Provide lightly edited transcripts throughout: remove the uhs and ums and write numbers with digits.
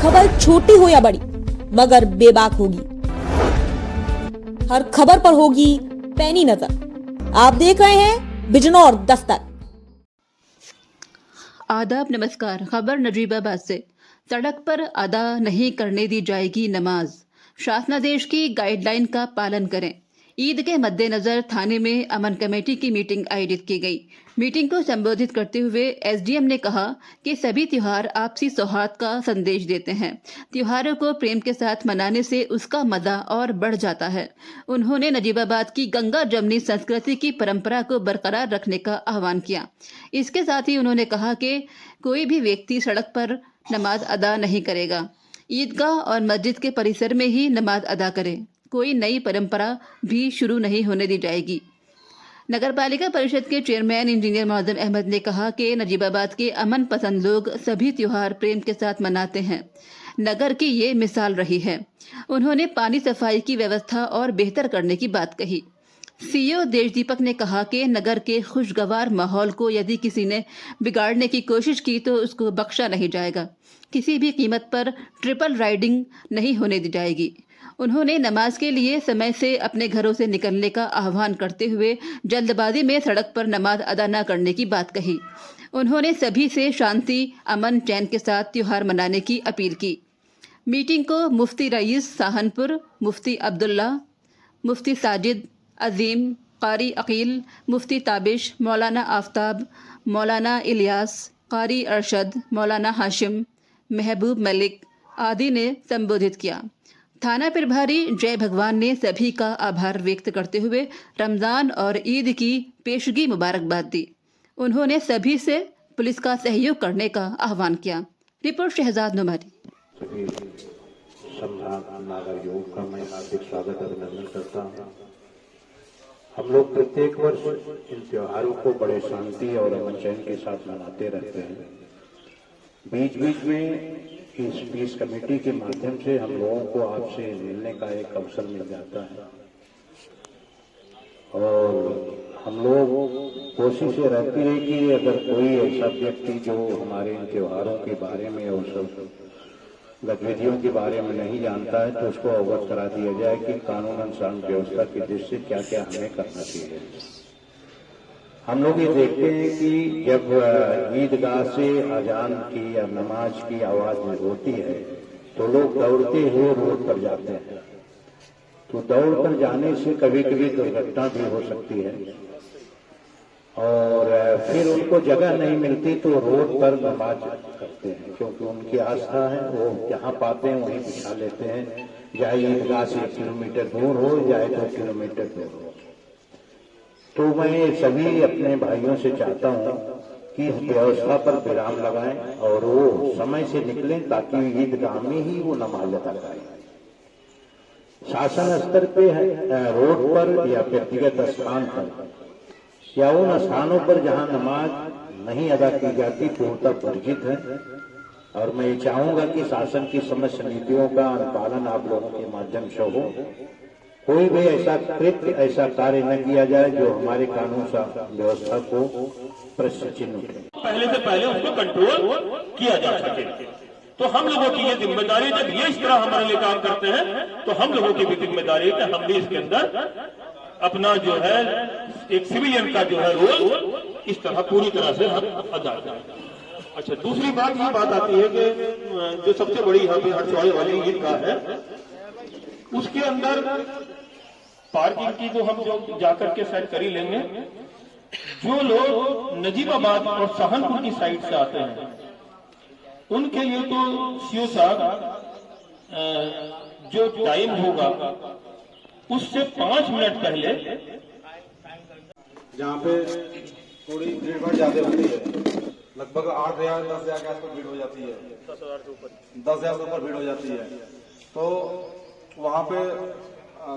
खबर छोटी हो या बड़ी मगर बेबाक होगी। हर खबर पर होगी पैनी नजर। आप देख रहे हैं बिजनौर दस्तक। आदाब, नमस्कार। खबर नजीबाबाद से। सड़क पर अदा नहीं करने दी जाएगी नमाज। शासनादेश की गाइडलाइन का पालन करें। ईद के मद्देनजर थाने में अमन कमेटी की मीटिंग आयोजित की गई। मीटिंग को संबोधित करते हुए एसडीएम ने कहा कि सभी त्योहार आपसी सौहार्द का संदेश देते हैं। त्योहारों को प्रेम के साथ मनाने से उसका मजा और बढ़ जाता है। उन्होंने नजीबाबाद की गंगा जमनी संस्कृति की परंपरा को बरकरार रखने का आह्वान किया। इसके साथ ही उन्होंने कहा कि कोई भी व्यक्ति सड़क पर नमाज अदा नहीं करेगा। ईदगाह और मस्जिद के परिसर में ही नमाज अदा करें। कोई नई परंपरा भी शुरू नहीं होने दी जाएगी। नगरपालिका परिषद के चेयरमैन इंजीनियर मोहम्मद अहमद ने कहा कि नजीबाबाद के अमन पसंद लोग सभी त्योहार प्रेम के साथ मनाते हैं। नगर की ये मिसाल रही है। उन्होंने पानी सफाई की व्यवस्था और बेहतर करने की बात कही। सीईओ देशदीपक ने कहा कि नगर के खुशगवार माहौल को यदि किसी ने बिगाड़ने की कोशिश की तो उसको बख्शा नहीं जाएगा। किसी भी कीमत पर ट्रिपल राइडिंग नहीं होने दी जाएगी। उन्होंने नमाज के लिए समय से अपने घरों से निकलने का आह्वान करते हुए जल्दबाजी में सड़क पर नमाज अदा न करने की बात कही। उन्होंने सभी से शांति, अमन, चैन के साथ त्योहार मनाने की अपील की। मीटिंग को मुफ्ती रईस सहानपुर, मुफ्ती अब्दुल्ला, मुफ्ती साजिद, अजीम, कारी अकील, मुफ्ती ताबिश, मौलाना आफ्ताब, मौलाना इलियास, कारी अरशद, मौलाना हाशिम, महबूब मलिक आदि ने संबोधित किया। थाना प्रभारी जय भगवान ने सभी का आभार व्यक्त करते हुए रमजान और ईद की पेशगी मुबारकबाद दी। उन्होंने सभी से पुलिस का सहयोग करने का आह्वान किया। रिपोर्ट शहजाद नुमारी। सभी सम्राट नागरिकों का मैं हार्दिक स्वागत अभिनंदन करता हूँ। हम लोग प्रत्येक वर्ष इन त्योहारों को बड़े शांति और अमन चैन के साथ मनाते रहते हैं। बीच बीच में इस पीस कमेटी के माध्यम से हम लोगों को आपसे मिलने का एक अवसर मिल जाता है और हम लोग कोशिश ये रहती है कि अगर कोई ऐसा व्यक्ति जो हमारे इन त्योहारों के बारे में और सब गतिविधियों के बारे में नहीं जानता है तो उसको अवगत करा दिया जाए कि कानून अनुसार व्यवस्था की दृष्टि से क्या क्या हमें करना चाहिए। हम लोग ये देखते हैं कि जब ईदगाह से अजान की या नमाज की आवाज होती है तो लोग दौड़ते हुए रोड पर जाते हैं। तो दौड़ कर जाने से कभी कभी दुर्घटना भी हो सकती है और फिर उनको जगह नहीं मिलती तो रोड पर नमाज करते हैं, क्योंकि उनकी आस्था है, वो जहां पाते हैं वहीं बिछा लेते हैं, चाहे ईदगाह से 1 किलोमीटर दूर हो चाहे 2 किलोमीटर दूर हो। तो मैं सभी अपने भाइयों से चाहता हूं कि इस व्यवस्था पर विराम लगाएं और वो समय से निकलें ताकि ईदगाह में ही वो नमाज अदा करें। शासन स्तर पे रोड पर या व्यक्तिगत स्थान पर या उन स्थानों पर जहां नमाज नहीं अदा की जाती पूर्णतः वर्जित है और मैं ये चाहूंगा कि शासन की समस्त नीतियों का अनुपालन आप लोगों के माध्यम से हो। कोई भी ऐसा कृत्य, ऐसा कार्य न किया जाए जो हमारे कानून व्यवस्था को प्रश्न चिन्ह उठे। पहले से पहले उसको कंट्रोल किया जा सके। तो हम लोगों की ये जिम्मेदारी, जब ये इस तरह हमारे लिए काम करते हैं तो हम लोगों की भी जिम्मेदारी है कि हम भी इसके अंदर अपना जो है एक सिविलियन का जो है रोल इस तरह पूरी तरह से हम अदा करें। अच्छा, दूसरी बात ये बात आती है कि जो सबसे बड़ी यहाँ पे हटसवाई वाली ईदगाह है उसके अंदर पार्किंग की तो हम जो जाकर के साइड कर ही लेंगे। जो लोग नजीबाबाद और सहारनपुर की साइड से आते हैं उनके लिए तो सीओ साहब जो टाइम होगा उससे 5 मिनट पहले जहाँ पे थोड़ी भीड़ भाड़ ज्यादा होती है, लगभग 8,000 10,000 के आसपास भीड़ हो जाती है, 10,000 से ऊपर भीड़ हो जाती है। तो वहाँ पे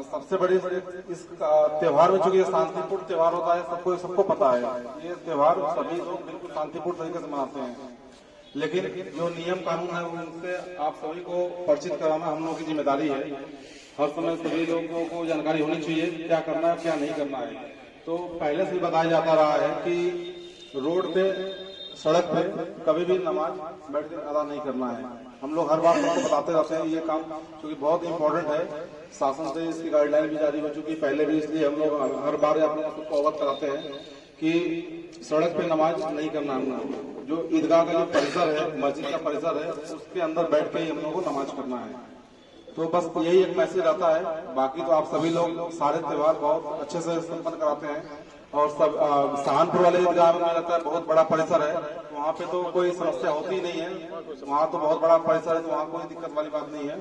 सबसे बड़ी इस त्योहार में चूंकि शांतिपूर्ण त्योहार होता है, सबको पता है ये त्योहार सभी लोग बिल्कुल शांतिपूर्ण तरीके से मनाते हैं, लेकिन जो नियम कानून है उनसे आप सभी को परिचित कराना हम लोगों की जिम्मेदारी है। हर समय सभी लोगों को जानकारी होनी चाहिए क्या करना है क्या नहीं करना है। तो पहले से बताया जाता रहा है कि रोड पे सड़क पे कभी भी नमाज बैठकर अदा नहीं करना है। हम लोग हर बार सबको बताते रहते हैं ये काम, क्योंकि बहुत इंपॉर्टेंट है। शासन से इसकी गाइडलाइन भी जारी हो चुकी है पहले भी, इसलिए हम लोग हर बार आप लोगों को अवगत कराते हैं कि सड़क पे नमाज नहीं करना। जो ईदगाह का जो परिसर है, मस्जिद का परिसर है, उसके अंदर बैठ के ही हम लोग को नमाज करना है। तो बस यही एक मैसेज रहता है। बाकी तो आप सभी लोग सारे त्योहार बहुत अच्छे से संपन्न कराते हैं। और सब सहारनपुर वाले ईदगाह में लगता है बहुत बड़ा परिसर है, वहाँ पे तो कोई समस्या होती ही नहीं है। वहाँ तो बहुत बड़ा परिसर है, तो वहाँ कोई दिक्कत वाली बात नहीं है।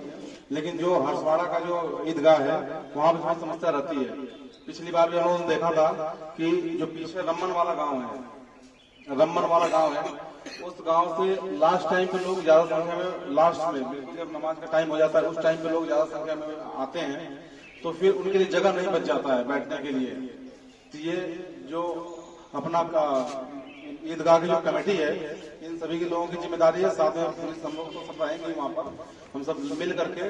लेकिन जो हर्षवाड़ा का जो ईदगाह है, वहाँ पे बहुत समस्या रहती है। पिछली बार भी हम लोगों ने देखा था कि जो पीछे रमन वाला गाँव है, उस गांव से लास्ट टाइम पे लोग ज्यादा संख्या में, लास्ट में जब नमाज का टाइम हो जाता है उस टाइम पे लोग ज्यादा संख्या में आते हैं, तो फिर उनके लिए जगह नहीं बच जाता है बैठने के लिए। तो ये जो अपना ईदगाह की जो कमेटी है, इन सभी के लोगों की जिम्मेदारी है। साथ में पुलिस हम लोग तो सब रहेंगे वहाँ पर, हम सब मिल करके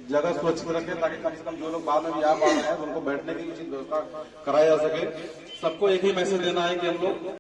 जगह सुरक्षित रखें, ताकि कम से कम जो लोग बाद में भी आ पा रहे हैं उनको बैठने की उचित व्यवस्था कराई जा सके। सबको एक ही मैसेज देना है कि हम लोग